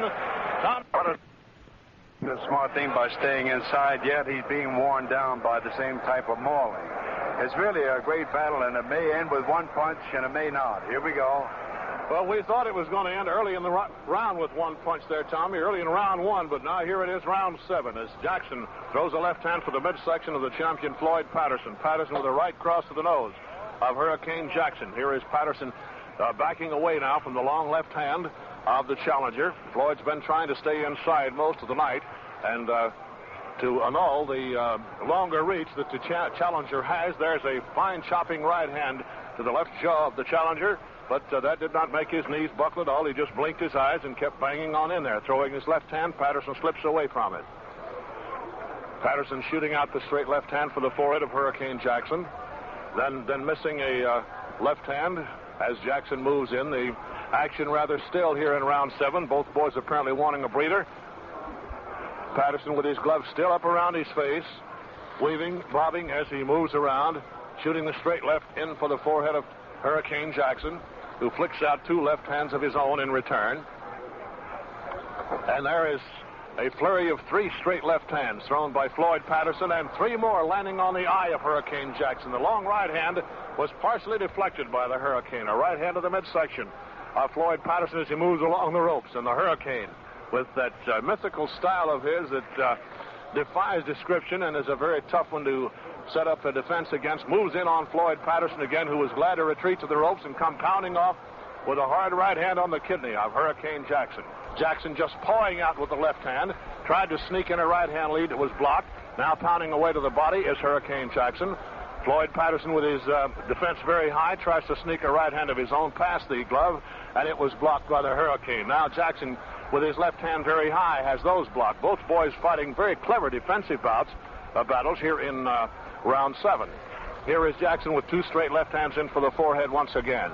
Tom. The smart thing by staying inside, yet he's being worn down by the same type of mauling. It's really a great battle, and it may end with 1 punch, and it may not. Here we go. Well, we thought it was going to end early in the round with 1 punch there, Tommy, early in round 1, but now here it is, round 7, as Jackson throws a left hand for the midsection of the champion Floyd Patterson. Patterson with a right cross to the nose of Hurricane Jackson. Here is Patterson backing away now from the long left hand of the challenger. Floyd's been trying to stay inside most of the night, and to annul the longer reach that the challenger has, there's a fine chopping right hand to the left jaw of the challenger, but that did not make his knees buckle at all. He just blinked his eyes and kept banging on in there. Throwing his left hand, Patterson slips away from it. Patterson shooting out the straight left hand for the forehead of Hurricane Jackson, then missing a left hand as Jackson moves in. The action rather still here in round 7. Both boys apparently wanting a breather. Patterson with his gloves still up around his face, weaving, bobbing as he moves around, shooting the straight left in for the forehead of Hurricane Jackson, who flicks out 2 left hands of his own in return. And there is a flurry of 3 straight left hands thrown by Floyd Patterson, and 3 more landing on the eye of Hurricane Jackson. The long right hand was partially deflected by the Hurricane. A right hand to the midsection of Floyd Patterson as he moves along the ropes, and the Hurricane with that mythical style of his that defies description and is a very tough one to set up a defense against. Moves in on Floyd Patterson again, who was glad to retreat to the ropes and come pounding off with a hard right hand on the kidney of Hurricane Jackson. Jackson just pawing out with the left hand, tried to sneak in a right hand lead that was blocked. Now pounding away to the body is Hurricane Jackson. Floyd Patterson with his defense very high tries to sneak a right hand of his own past the glove, and it was blocked by the Hurricane. Now Jackson with his left hand very high has those blocked. Both boys fighting very clever defensive battles here in round 7. Here is Jackson with 2 straight left hands in for the forehead once again.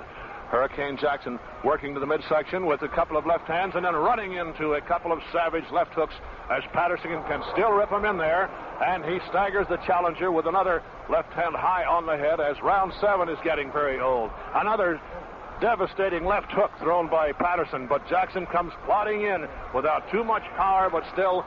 Hurricane Jackson working to the midsection with a couple of left hands and then running into a couple of savage left hooks as Patterson can still rip him in there, and he staggers the challenger with another left hand high on the head as round 7 is getting very old. Another devastating left hook thrown by Patterson, but Jackson comes plodding in without too much power, but still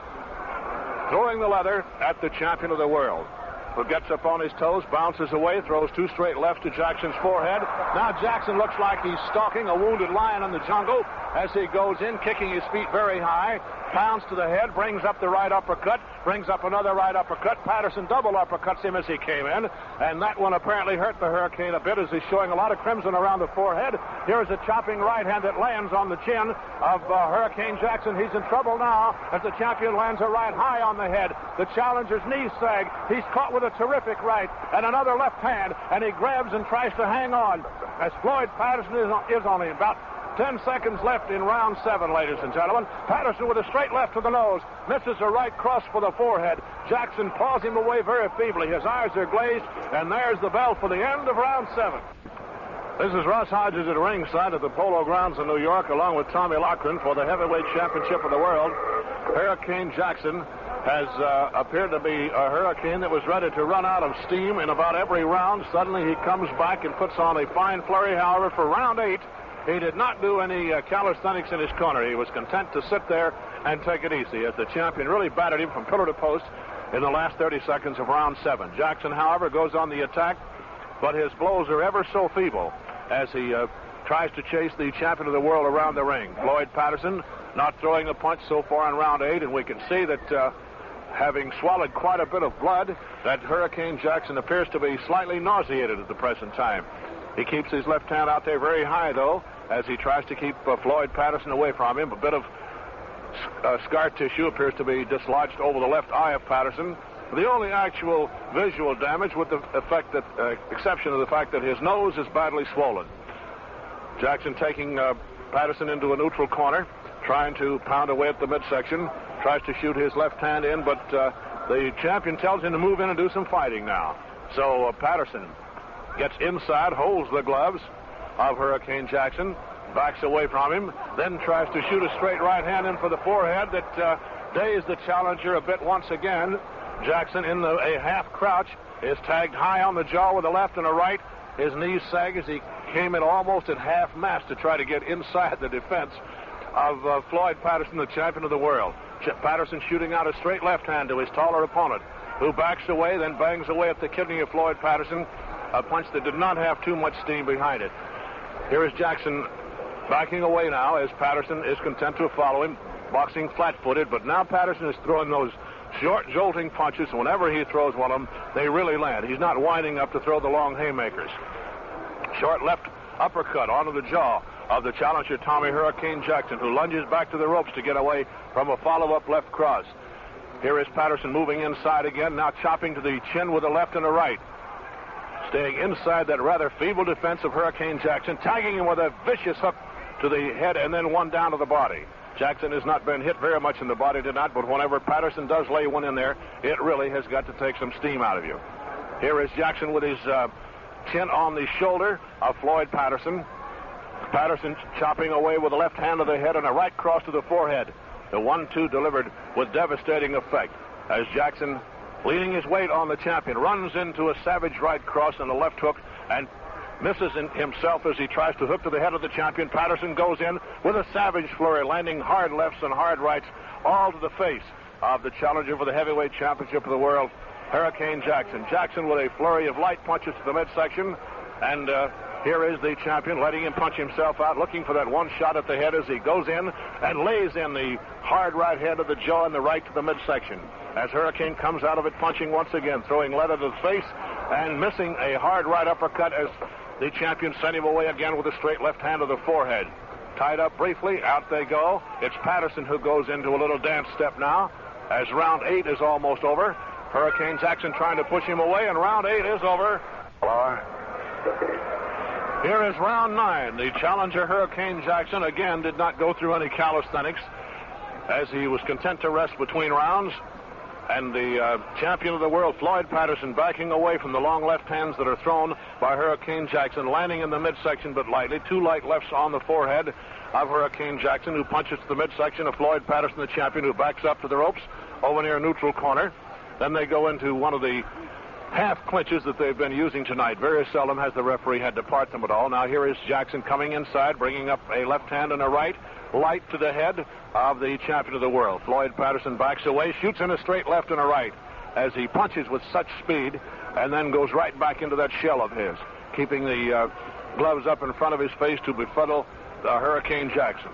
throwing the leather at the champion of the world, who gets up on his toes, bounces away, throws 2 straight lefts to Jackson's forehead. Now Jackson looks like he's stalking a wounded lion in the jungle as he goes in, kicking his feet very high, pounds to the head, brings up the right uppercut, brings up another right uppercut. Patterson double uppercuts him as he came in, and that one apparently hurt the Hurricane a bit as he's showing a lot of crimson around the forehead. Here's a chopping right hand that lands on the chin of Hurricane Jackson. He's in trouble now as the champion lands a right high on the head. The challenger's knees sag. He's caught with a terrific right and another left hand, and he grabs and tries to hang on as Floyd Patterson is on him. About 10 seconds left in round 7, ladies and gentlemen. Patterson with a straight left to the nose, misses a right cross for the forehead. Jackson paws him away very feebly. His eyes are glazed, and there's the bell for the end of round 7. This is Russ Hodges at ringside at the Polo Grounds in New York, along with Tommy Loughran for the heavyweight championship of the world. Hurricane Jackson has appeared to be a Hurricane that was ready to run out of steam in about every round. Suddenly he comes back and puts on a fine flurry. However, for round 8, he did not do any calisthenics in his corner. He was content to sit there and take it easy as the champion really battered him from pillar to post in the last 30 seconds of round 7. Jackson, however, goes on the attack, but his blows are ever so feeble as he tries to chase the champion of the world around the ring. Floyd Patterson not throwing a punch so far in round 8, and we can see that having swallowed quite a bit of blood, that Hurricane Jackson appears to be slightly nauseated at the present time. He keeps his left hand out there very high, though, as he tries to keep Floyd Patterson away from him. A bit of scar tissue appears to be dislodged over the left eye of Patterson. The only actual visual damage with the exception of the fact that his nose is badly swollen. Jackson taking Patterson into a neutral corner, trying to pound away at the midsection, tries to shoot his left hand in, but the champion tells him to move in and do some fighting now. So Patterson gets inside, holds the gloves of Hurricane Jackson, backs away from him, then tries to shoot a straight right hand in for the forehead that dazed the challenger a bit once again. Jackson in a half crouch is tagged high on the jaw with a left and a right. His knees sag as he came in almost at half mast to try to get inside the defense of Floyd Patterson, the champion of the world. Patterson shooting out a straight left hand to his taller opponent, who backs away, then bangs away at the kidney of Floyd Patterson, a punch that did not have too much steam behind it. Here is Jackson backing away now as Patterson is content to follow him, boxing flat-footed, but now Patterson is throwing those short, jolting punches. Whenever he throws one of them, they really land. He's not winding up to throw the long haymakers. Short left uppercut onto the jaw of the challenger, Tommy Hurricane Jackson, who lunges back to the ropes to get away from a follow-up left cross. Here is Patterson moving inside again, now chopping to the chin with a left and a right. Staying inside that rather feeble defense of Hurricane Jackson, tagging him with a vicious hook to the head and then one down to the body. Jackson has not been hit very much in the body tonight, but whenever Patterson does lay one in there, it really has got to take some steam out of you. Here is Jackson with his chin on the shoulder of Floyd Patterson. Patterson chopping away with the left hand to the head and a right cross to the forehead. The 1-2 delivered with devastating effect as Jackson, leaning his weight on the champion, runs into a savage right cross and a left hook and misses himself as he tries to hook to the head of the champion. Patterson goes in with a savage flurry, landing hard lefts and hard rights, all to the face of the challenger for the heavyweight championship of the world, Hurricane Jackson. Jackson with a flurry of light punches to the midsection and Here is the champion letting him punch himself out, looking for that one shot at the head as he goes in and lays in the hard right hand to the jaw and the right to the midsection. As Hurricane comes out of it punching once again, throwing leather to the face and missing a hard right uppercut as the champion sent him away again with a straight left hand to the forehead. Tied up briefly, out they go. It's Patterson who goes into a little dance step now as round 8 is almost over. Hurricane Jackson trying to push him away, and round 8 is over. Here is round 9. The challenger, Hurricane Jackson, again did not go through any calisthenics as he was content to rest between rounds. And the champion of the world, Floyd Patterson, backing away from the long left hands that are thrown by Hurricane Jackson, landing in the midsection but lightly. 2 light lefts on the forehead of Hurricane Jackson, who punches to the midsection of Floyd Patterson, the champion, who backs up to the ropes over near neutral corner. Then they go into one of the half clinches that they've been using tonight. Very seldom has the referee had to part them at all. Now here is Jackson coming inside, bringing up a left hand and a right, light to the head of the champion of the world. Floyd Patterson backs away, shoots in a straight left and a right as he punches with such speed and then goes right back into that shell of his, keeping the gloves up in front of his face to befuddle Hurricane Jackson.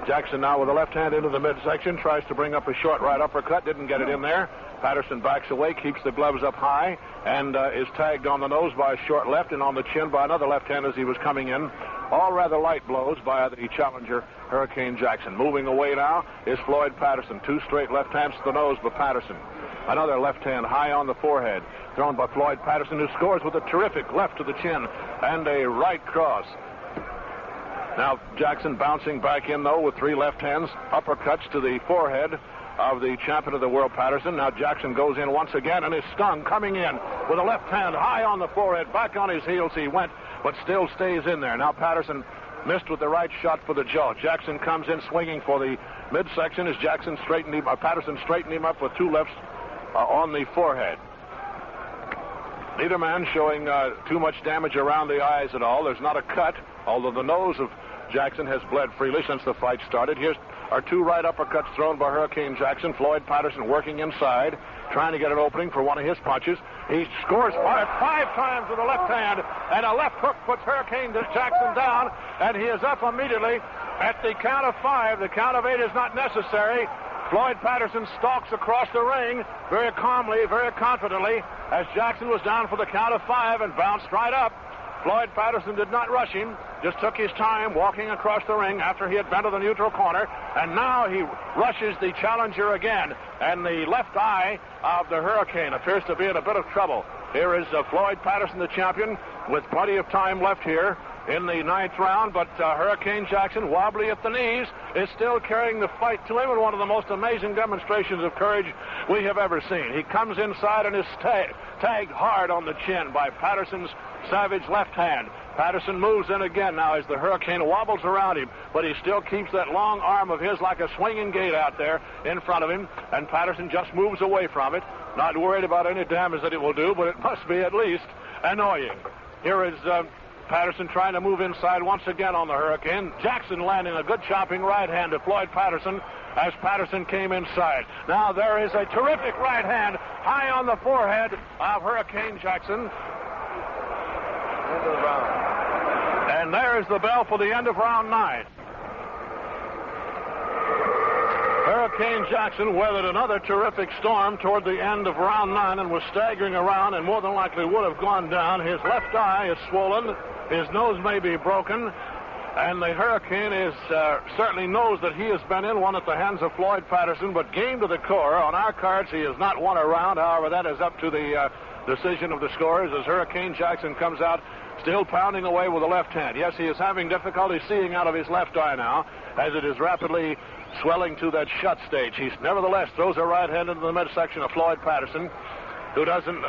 Jackson now with the left hand into the midsection, tries to bring up a short right uppercut, didn't get it in there. Patterson backs away, keeps the gloves up high, and is tagged on the nose by a short left and on the chin by another left hand as he was coming in. All rather light blows by the challenger, Hurricane Jackson. Moving away now is Floyd Patterson. 2 straight left hands to the nose by Patterson. Another left hand high on the forehead, thrown by Floyd Patterson, who scores with a terrific left to the chin and a right cross. Now Jackson bouncing back in, though, with 3 left hands, uppercuts to the forehead of the champion of the world, Patterson. Now Jackson goes in once again and is stung, coming in with a left hand high on the forehead. Back on his heels he went, but still stays in there. Now Patterson missed with the right shot for the jaw. Jackson comes in swinging for the midsection as Patterson straightened him up with 2 lefts on the forehead. Neither man showing too much damage around the eyes at all. There's not a cut, although the nose of Jackson has bled freely since the fight started. Here are 2 right uppercuts thrown by Hurricane Jackson. Floyd Patterson working inside, trying to get an opening for one of his punches. He scores 5 times with a left hand, and a left hook puts Hurricane Jackson down, and he is up immediately at the count of 5. The count of 8 is not necessary. Floyd Patterson stalks across the ring very calmly, very confidently, as Jackson was down for the count of 5 and bounced right up. Floyd Patterson did not rush him, just took his time walking across the ring after he had been to the neutral corner, and now he rushes the challenger again, and the left eye of the Hurricane appears to be in a bit of trouble. Here is Floyd Patterson, the champion, with plenty of time left here in the 9th round, but Hurricane Jackson, wobbly at the knees, is still carrying the fight to him in one of the most amazing demonstrations of courage we have ever seen. He comes inside and is tagged hard on the chin by Patterson's savage left hand. Patterson moves in again now as the Hurricane wobbles around him, but he still keeps that long arm of his like a swinging gate out there in front of him, and Patterson just moves away from it, not worried about any damage that it will do, but it must be at least annoying. Here is Patterson trying to move inside once again on the Hurricane. Jackson landing a good chopping right hand to Floyd Patterson as Patterson came inside. Now there is a terrific right hand high on the forehead of Hurricane Jackson. End of the round. And there is the bell for the end of round 9. Hurricane Jackson weathered another terrific storm toward the end of round 9 and was staggering around and more than likely would have gone down. His left eye is swollen. His nose may be broken. And the Hurricane certainly knows that he has been in one at the hands of Floyd Patterson, but game to the core. On our cards, he has not won a round. However, that is up to the decision of the scorers as Hurricane Jackson comes out still pounding away with the left hand. Yes, he is having difficulty seeing out of his left eye now as it is rapidly swelling to that shut stage. He nevertheless throws a right hand into the midsection of Floyd Patterson, who doesn't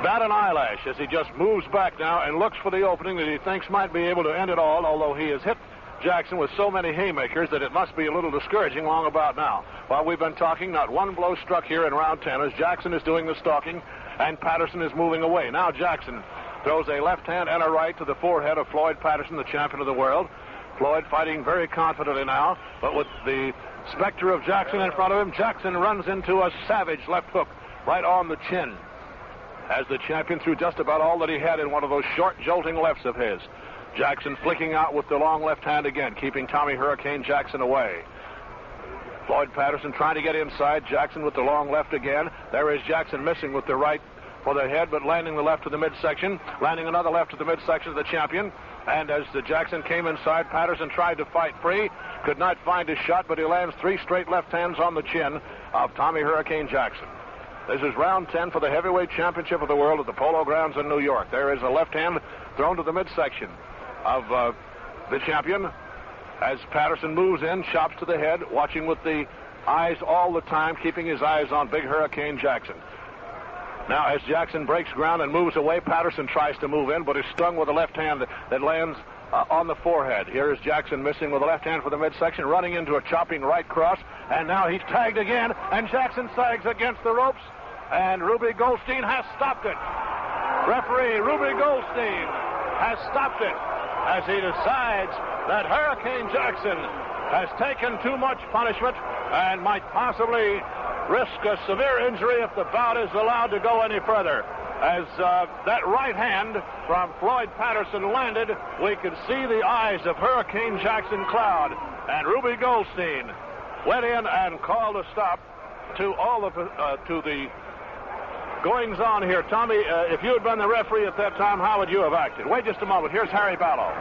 bat an eyelash as he just moves back now and looks for the opening that he thinks might be able to end it all, although he has hit Jackson with so many haymakers that it must be a little discouraging long about now. While we've been talking, not one blow struck here in round 10 as Jackson is doing the stalking and Patterson is moving away. Now Jackson throws a left hand and a right to the forehead of Floyd Patterson, the champion of the world. Floyd fighting very confidently now, but with the specter of Jackson in front of him, Jackson runs into a savage left hook right on the chin. as the champion threw just about all that he had in one of those short, jolting lefts of his. Jackson flicking out with the long left hand again, keeping Tommy Hurricane Jackson away. Floyd Patterson trying to get inside. Jackson with the long left again. There is Jackson missing with the right for the head, but landing the left to the midsection. Landing another left to the midsection of the champion. And as the Jackson came inside, Patterson tried to fight free. Could not find his shot, but he lands 3 straight left hands on the chin of Tommy Hurricane Jackson. This is round 10 for the heavyweight championship of the world at the Polo Grounds in New York. There is a left hand thrown to the midsection of the champion. As Patterson moves in, chops to the head, watching with the eyes all the time, keeping his eyes on Big Hurricane Jackson. Now, as Jackson breaks ground and moves away, Patterson tries to move in, but is stung with a left hand that lands on the forehead. Here is Jackson missing with a left hand for the midsection, running into a chopping right cross, and now he's tagged again, and Jackson sags against the ropes, and Ruby Goldstein has stopped it. Referee Ruby Goldstein has stopped it as he decides that Hurricane Jackson has taken too much punishment and might possibly risk a severe injury if the bout is allowed to go any further. As that right hand from Floyd Patterson landed, we could see the eyes of Hurricane Jackson cloud, and Ruby Goldstein went in and called a stop to all of to the goings on here. Tommy, if you had been the referee at that time, how would you have acted? Wait just a moment. Here's Harry Ballow.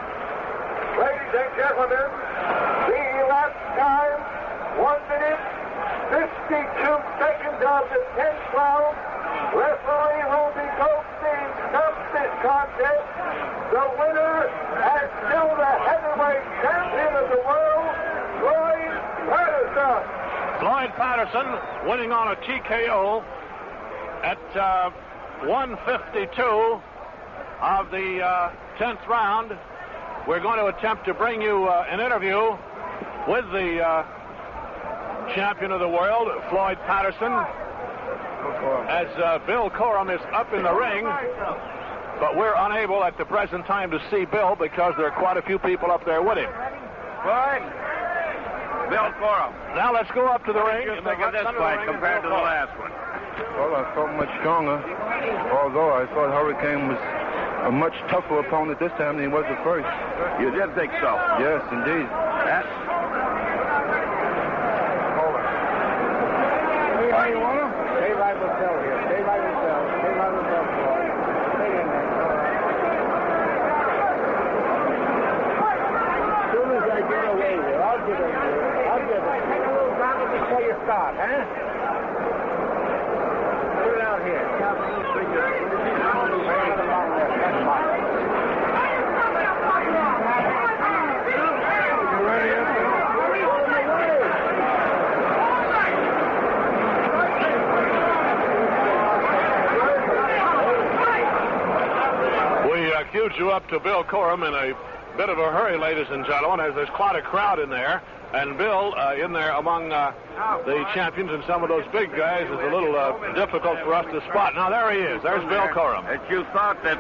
Ladies and gentlemen, the last time, 1 minute, 52 seconds of the 10th round. Referee Ruby Goldstein stops this contest. The winner and still the heavyweight champion of the world, Floyd Patterson. Floyd Patterson winning on a TKO at 1:52 of the 10th round. We're going to attempt to bring you an interview with the champion of the world, Floyd Patterson, as Bill Corum is up in the ring, but we're unable at the present time to see Bill because there are quite a few people up there with him. Floyd, Bill Corum. Now let's go up to the ring. What do you think of this fight compared to the last one? Well, I felt much stronger, although I thought Hurricane was a much tougher opponent this time than he was the first. You did think so? Yes, indeed. Yes. How you want him? Stay right with Bill here. Stay right with Bill. Stay right with Bill, Floyd. Stay in there. As soon as I get away here, I'll give it to you. I'll give it. Take a little longer before you start, huh? Put it out here. Queued you up to Bill Corum in a bit of a hurry, ladies and gentlemen, as there's quite a crowd in there. And Bill, in there among the champions and some of those big guys, is a little difficult for us to spot. Now, there he is. There's Bill Corum. That you thought that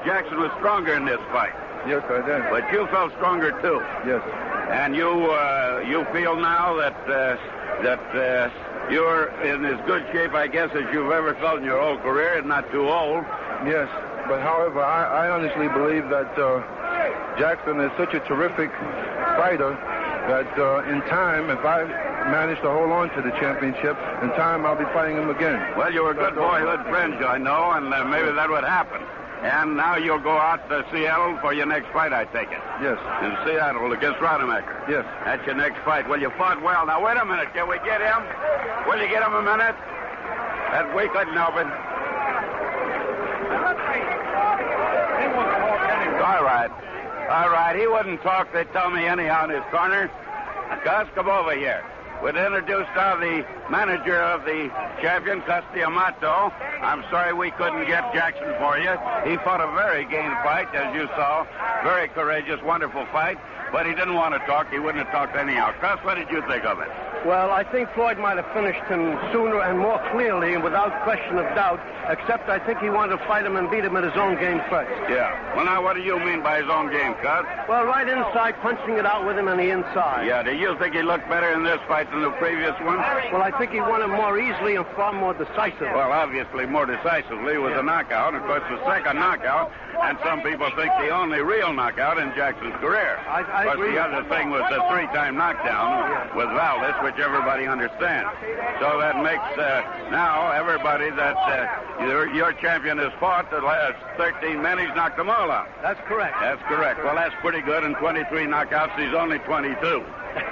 Jackson was stronger in this fight. Yes, I did. But you felt stronger, too. Yes. And you feel now that you're in as good shape, I guess, as you've ever felt in your whole career, and not too old. Yes. But, however, I honestly believe that Jackson is such a terrific fighter that in time, if I manage to hold on to the championship, in time I'll be fighting him again. Well, you were good boyhood friends, I know, and maybe that would happen. And now you'll go out to Seattle for your next fight, I take it. Yes. In Seattle against Rademacher. Yes. That's your next fight. Well, you fought well. Now, wait a minute. Can we get him? Will you get him a minute? That we couldn't open. All right. He wouldn't talk. They tell me anyhow in his corner. Gus, come over here. We'd introduce now the manager of the champion, Custy Amato. I'm sorry we couldn't get Jackson for you. He fought a very game fight, as you saw. Very courageous, wonderful fight. But he didn't want to talk. He wouldn't have talked anyhow. Cus, what did you think of it? Well, I think Floyd might have finished him sooner and more clearly and without question of doubt, except I think he wanted to fight him and beat him at his own game first. Yeah. Well, now, what do you mean by his own game, Cuz? Well, right inside, punching it out with him on the inside. Yeah, do you think he looked better in this fight than the previous one? Well, I think he won it more easily and far more decisively. Well, obviously, more decisively with a knockout. Of course, the second knockout, and some people think the only real knockout in Jackson's career. I but agree. the other thing was the three-time knockdown with Valdez, which everybody understands. So that makes now everybody that your champion has fought the last 13 men, he's knocked them all out. That's correct. That's correct. Well, that's pretty good. In 23 knockouts, he's only 22.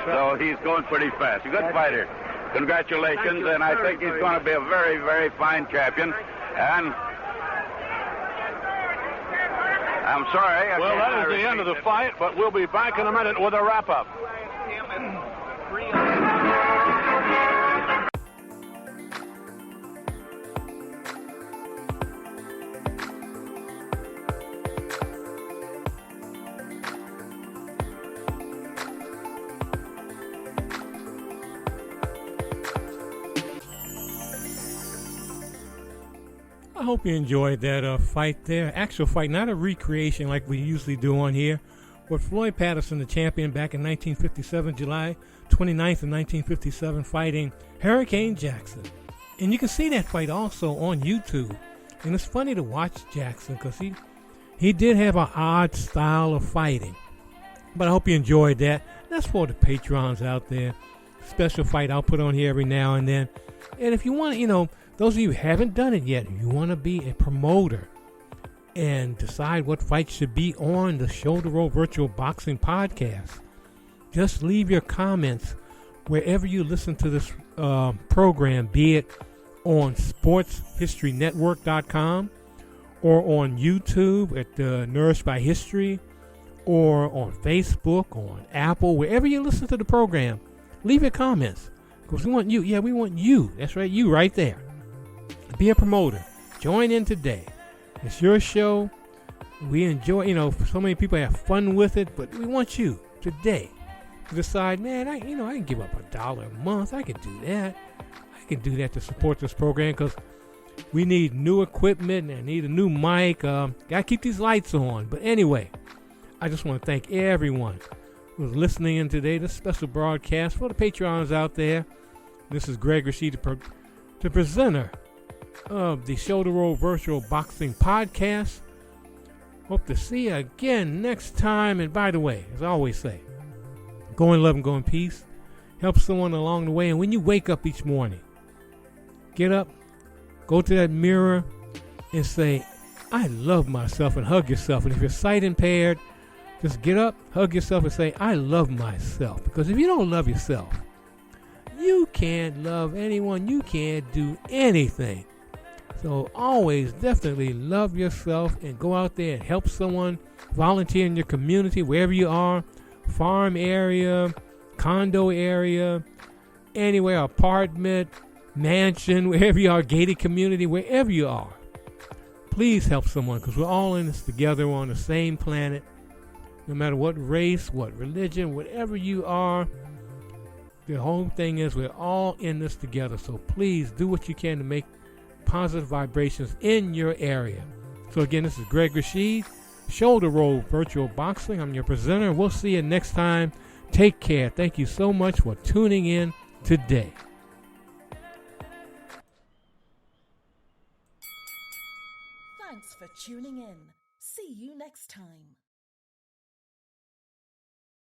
So he's going pretty fast. A good fighter. Congratulations, and I think he's going to be a very, very fine champion. And I'm sorry. Well, that is the end of the fight, but we'll be back in a minute with a wrap-up. I hope you enjoyed that fight there. Actual fight, not a recreation like we usually do on here. With Floyd Patterson, the champion, back in 1957, July 29th of 1957, fighting Hurricane Jackson. And you can see that fight also on YouTube. And it's funny to watch Jackson because he did have an odd style of fighting. But I hope you enjoyed that. That's for the patrons out there. Special fight I'll put on here every now and then. And if you want to, those of you who haven't done it yet, you want to be a promoter and decide what fights should be on the Shoulder Roll Virtual Boxing Podcast, just leave your comments wherever you listen to this program, be it on sportshistorynetwork.com or on YouTube at Nourished by History or on Facebook, on Apple, wherever you listen to the program. Leave your comments because we want you. Yeah, we want you. That's right, you right there. Be a promoter. Join in today. It's your show. We enjoy, so many people have fun with it, but we want you today to decide, man, I can give up $1 a month. I can do that. I can do that to support this program because we need new equipment and need a new mic. Got to keep these lights on. But anyway, I just want to thank everyone who's listening in today. This special broadcast for the Patreons out there. This is Greg Rashid, the presenter of the Shoulder Roll Virtual Boxing Podcast. Hope to see you again next time. And by the way, as I always say, go in love and go in peace. Help someone along the way. And when you wake up each morning, get up, go to that mirror and say, I love myself, and hug yourself. And if you're sight impaired, just get up, hug yourself and say, I love myself. Because if you don't love yourself, you can't love anyone. You can't do anything. So always definitely love yourself and go out there and help someone. Volunteer in your community, wherever you are, farm area, condo area, anywhere, apartment, mansion, wherever you are, gated community, wherever you are. Please help someone because we're all in this together. We're on the same planet. No matter what race, what religion, whatever you are, the whole thing is we're all in this together. So please do what you can to make positive vibrations in your area. So again, this is Greg Rashid, Shoulder Roll Virtual Boxing. I'm your presenter. We'll see you next time. Take care. Thank you so much for tuning in today. Thanks for tuning in. See you next time.